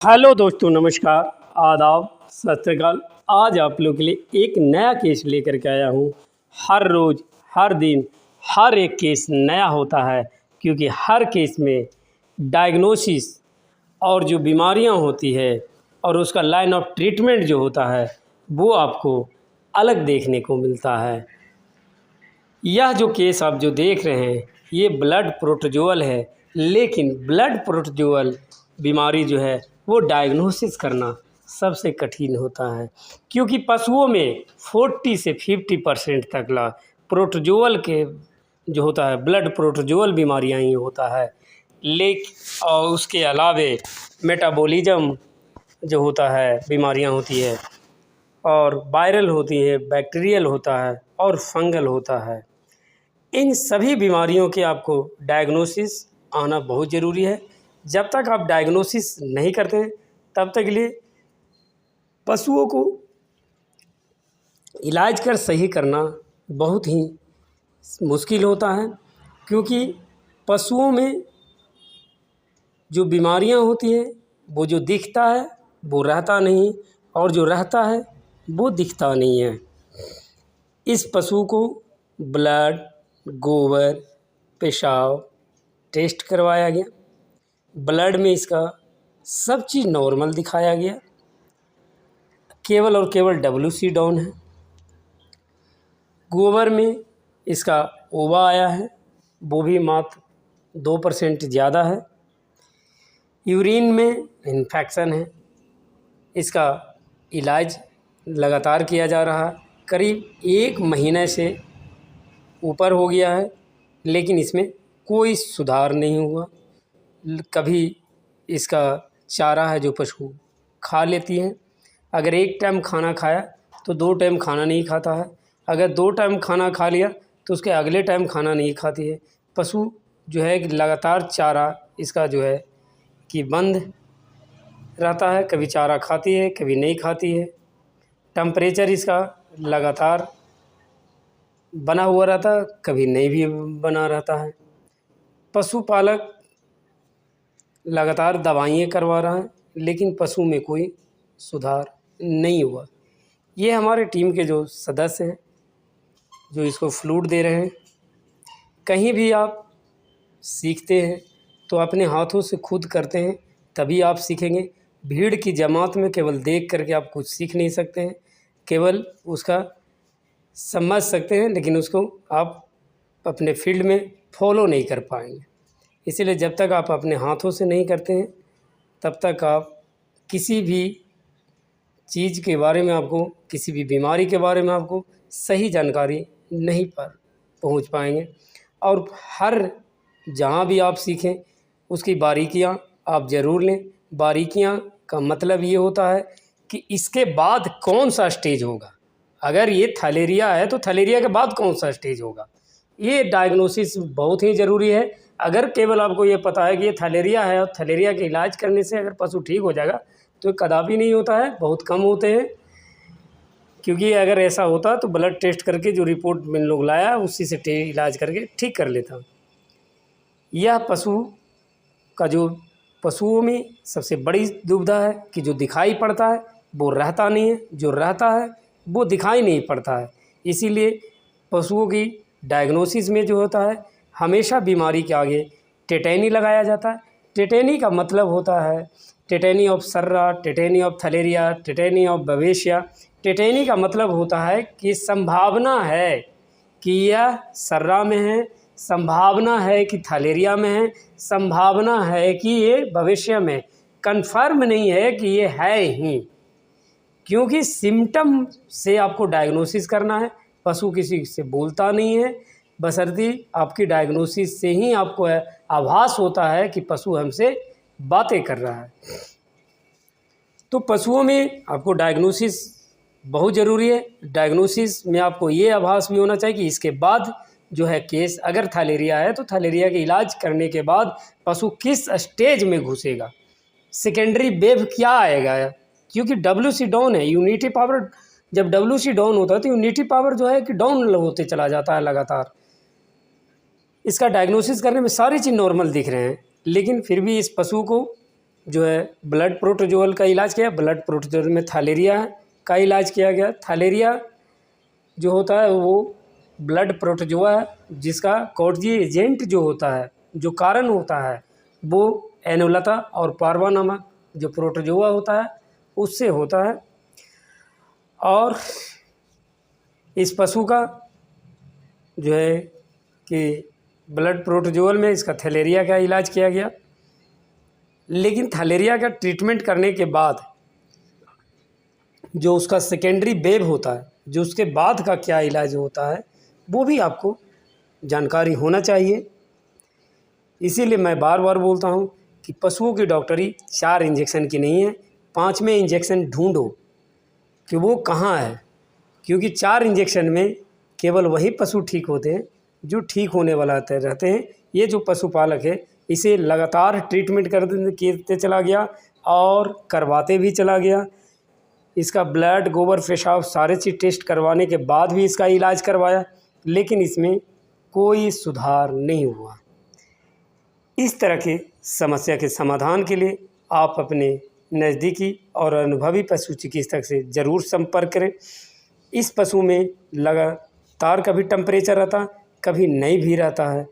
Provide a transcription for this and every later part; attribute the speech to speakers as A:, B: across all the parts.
A: Hello दोस्तों, नमस्कार, आदाब, सत श्री अकाल। आज आप लोग के लिए एक नया केस लेकर के आया हूँ। हर रोज़, हर दिन, हर एक केस नया होता है, क्योंकि हर केस में डायग्नोसिस और जो बीमारियाँ होती है और उसका लाइन ऑफ ट्रीटमेंट जो होता है वो आपको अलग देखने को मिलता है। यह जो केस आप जो देख रहे हैं ये ब्लड प्रोटोजोअल है, लेकिन ब्लड प्रोटोजोअल बीमारी जो है वो डायग्नोसिस करना सबसे कठिन होता है, क्योंकि पशुओं में 40 से 50% तक ला प्रोटोजोअल के जो होता है ब्लड प्रोटोजोअल बीमारियां ही होता है। और उसके अलावे मेटाबॉलिज्म जो होता है बीमारियां होती है, और वायरल होती है, बैक्टीरियल होता है और फंगल होता है। इन सभी बीमारियों के आपको डायग्नोसिस आना बहुत ज़रूरी है। जब तक आप डायग्नोसिस नहीं करते हैं तब तक के लिए पशुओं को इलाज कर सही करना बहुत ही मुश्किल होता है, क्योंकि पशुओं में जो बीमारियां होती हैं वो जो दिखता है वो रहता नहीं, और जो रहता है वो दिखता नहीं है। इस पशु को ब्लड, गोबर, पेशाब टेस्ट करवाया गया। ब्लड में इसका सब चीज़ नॉर्मल दिखाया गया, केवल और केवल WC डाउन है। गोबर में इसका ओवा आया है, वो भी मात्र 2% ज़्यादा है। यूरिन में इन्फेक्शन है, इसका इलाज लगातार किया जा रहा है। करीब 1 महीने से ऊपर हो गया है, लेकिन इसमें कोई सुधार नहीं हुआ। कभी इसका चारा है जो पशु खा लेती है, अगर 1 टाइम खाना खाया तो 2 टाइम खाना नहीं खाता है, अगर 2 टाइम खाना खा लिया तो उसके अगले टाइम खाना नहीं खाती है। पशु जो है लगातार चारा इसका जो है कि बंद रहता है, कभी चारा खाती है कभी नहीं खाती है। टेम्परेचर इसका लगातार बना हुआ रहता है, कभी नहीं भी बना रहता है। पशुपालक लगातार दवाइयाँ करवा रहा है, लेकिन पशु में कोई सुधार नहीं हुआ। ये हमारे टीम के जो सदस्य हैं जो इसको फ्लूइड दे रहे हैं। कहीं भी आप सीखते हैं तो अपने हाथों से खुद करते हैं, तभी आप सीखेंगे। भीड़ की जमात में केवल देख करके आप कुछ सीख नहीं सकते हैं, केवल उसका समझ सकते हैं, लेकिन उसको आप अपने फील्ड में फॉलो नहीं कर पाएंगे। इसीलिए जब तक आप अपने हाथों से नहीं करते हैं तब तक आप किसी भी चीज़ के बारे में, आपको किसी भी बीमारी के बारे में आपको सही जानकारी नहीं पहुंच पाएंगे। और हर जहां भी आप सीखें उसकी बारीकियां आप ज़रूर लें। बारीकियां का मतलब ये होता है कि इसके बाद कौन सा स्टेज होगा। अगर ये थैलेरिया है तो थैलेरिया के बाद कौन सा स्टेज होगा, ये डायग्नोसिस बहुत ही ज़रूरी है। अगर केवल आपको ये पता है कि ये थैलेरिया है और थैलेरिया के इलाज करने से अगर पशु ठीक हो जाएगा, तो कदापि नहीं होता है, बहुत कम होते हैं। क्योंकि अगर ऐसा होता तो ब्लड टेस्ट करके जो रिपोर्ट इन लोग लाया उसी से इलाज करके ठीक कर लेता। यह पशु का जो पशुओं में सबसे बड़ी दुविधा है कि जो दिखाई पड़ता है वो रहता नहीं है, जो रहता है वो दिखाई नहीं पड़ता है। इसीलिए पशुओं की डायग्नोसिस में जो होता है हमेशा बीमारी के आगे टेटेनी लगाया जाता है। टेटेनी का मतलब होता है टेटेनी ऑफ सर्रा, टेटेनी ऑफ थैलेरिया, टेटेनी ऑफ बवेशिया। टेटेनी का मतलब होता है कि संभावना है कि यह सर्रा में है, संभावना है कि थैलेरिया में है, संभावना है कि ये भविष्य में, कंफर्म नहीं है कि ये है ही। क्योंकि सिम्टम से आपको डायग्नोसिस करना है। पशु किसी से बोलता नहीं है, बशर्ते आपकी डायग्नोसिस से ही आपको आभास होता है कि पशु हमसे बातें कर रहा है। तो पशुओं में आपको डायग्नोसिस बहुत ज़रूरी है। डायग्नोसिस में आपको ये आभास भी होना चाहिए कि इसके बाद जो है केस, अगर थैलेरिया है तो थैलेरिया के इलाज करने के बाद पशु किस स्टेज में घुसेगा, सेकेंडरी वेव क्या आएगा। क्योंकि WC डाउन है, यूनिटी पावर जब WC डाउन होता है तो यूनिटी पावर जो है कि डाउन होते चला जाता है लगातार। इसका डायग्नोसिस करने में सारी चीज़ नॉर्मल दिख रहे हैं, लेकिन फिर भी इस पशु को जो है ब्लड प्रोटोजोअल का इलाज किया। ब्लड प्रोटोजोअल में थैलेरिया का इलाज किया गया। थैलेरिया जो होता है वो ब्लड प्रोटोजोआ है, जिसका कॉजी एजेंट जो होता है, जो कारण होता है, वो एनोलता और पार्वा नामक जो प्रोटोजोआ होता है उससे होता है। और इस पशु का जो है कि ब्लड प्रोटोजोअल में इसका थैलेरिया का इलाज किया गया। लेकिन थैलेरिया का ट्रीटमेंट करने के बाद जो उसका सेकेंडरी वेव होता है, जो उसके बाद का क्या इलाज होता है, वो भी आपको जानकारी होना चाहिए। इसीलिए मैं बार बार बोलता हूँ कि पशुओं की डॉक्टरी 4 इंजेक्शन की नहीं है, 5वें इंजेक्शन ढूंढो कि वो कहाँ है। क्योंकि 4 इंजेक्शन में केवल वही पशु ठीक होते हैं जो ठीक होने वाला रहते हैं। ये जो पशुपालक है इसे लगातार ट्रीटमेंट करते चला गया और करवाते भी चला गया। इसका ब्लड, गोबर, पेशाब सारे चीज़ टेस्ट करवाने के बाद भी इसका इलाज करवाया, लेकिन इसमें कोई सुधार नहीं हुआ। इस तरह के समस्या के समाधान के लिए आप अपने नज़दीकी और अनुभवी पशु चिकित्सक से ज़रूर संपर्क करें। इस पशु में लगातार कभी टेम्परेचर रहता, कभी नहीं भी रहता है,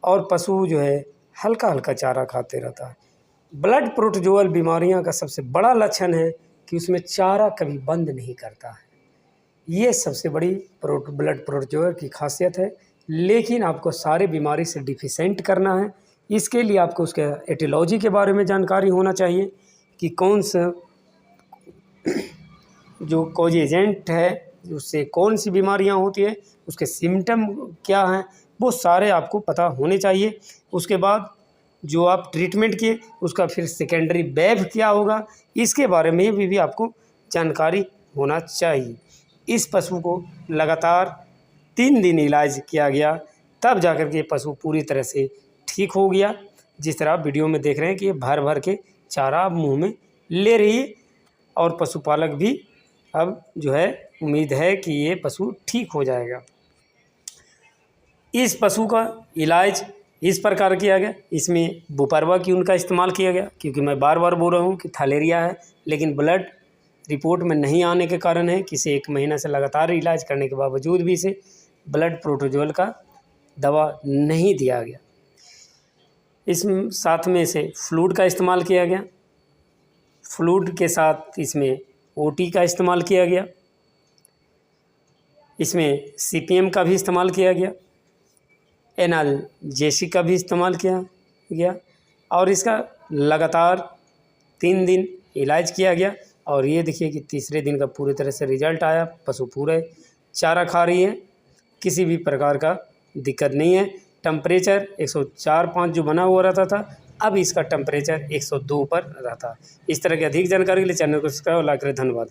A: और पशु जो है हल्का हल्का चारा खाते रहता है। ब्लड प्रोटोजोअल बीमारियां का सबसे बड़ा लक्षण है कि उसमें चारा कभी बंद नहीं करता है। ये सबसे बड़ी ब्लड प्रोटोजोअल की खासियत है। लेकिन आपको सारे बीमारी से डिफिशेंट करना है। इसके लिए आपको उसके एटियोलॉजी के बारे में जानकारी होना चाहिए कि कौन सा जो कॉज एजेंट है, उससे कौन सी बीमारियां होती है, उसके सिम्टम क्या हैं, वो सारे आपको पता होने चाहिए। उसके बाद जो आप ट्रीटमेंट किए उसका फिर सेकेंडरी वेव क्या होगा, इसके बारे में भी आपको जानकारी होना चाहिए। इस पशु को लगातार 3 दिन इलाज किया गया, तब जाकर के पशु पूरी तरह से ठीक हो गया। जिस तरह आप वीडियो में देख रहे हैं कि ये भर भर के चारा मुंह में ले रही है, और पशुपालक भी अब जो है उम्मीद है कि ये पशु ठीक हो जाएगा। इस पशु का इलाज इस प्रकार किया गया। इसमें बुपरवा की उनका इस्तेमाल किया गया, क्योंकि मैं बार बार बोल रहा हूँ कि थैलेरिया है, लेकिन ब्लड रिपोर्ट में नहीं आने के कारण है कि इसे 1 महीना से लगातार इलाज करने के बावजूद भी इसे ब्लड प्रोटोजोअल का दवा नहीं दिया गया। इस साथ में इसे फ्लूइड का इस्तेमाल किया गया। फ्लूइड के साथ इसमें ओटी का इस्तेमाल किया गया। इसमें सीपीएम का भी इस्तेमाल किया गया, एनाल्जेसिक का भी इस्तेमाल किया गया, और इसका लगातार 3 दिन इलाज किया गया। और ये देखिए कि तीसरे दिन का पूरी तरह से रिजल्ट आया। पशु पूरे चारा खा रही है, किसी भी प्रकार का दिक्कत नहीं है। टेम्परेचर 104-105 जो बना हुआ रहता था, अब इसका टेम्परेचर 102 पर रहता है। इस तरह की अधिक जानकारी के लिए चैनल को सब्सक्राइब और लाइक करें। धन्यवाद।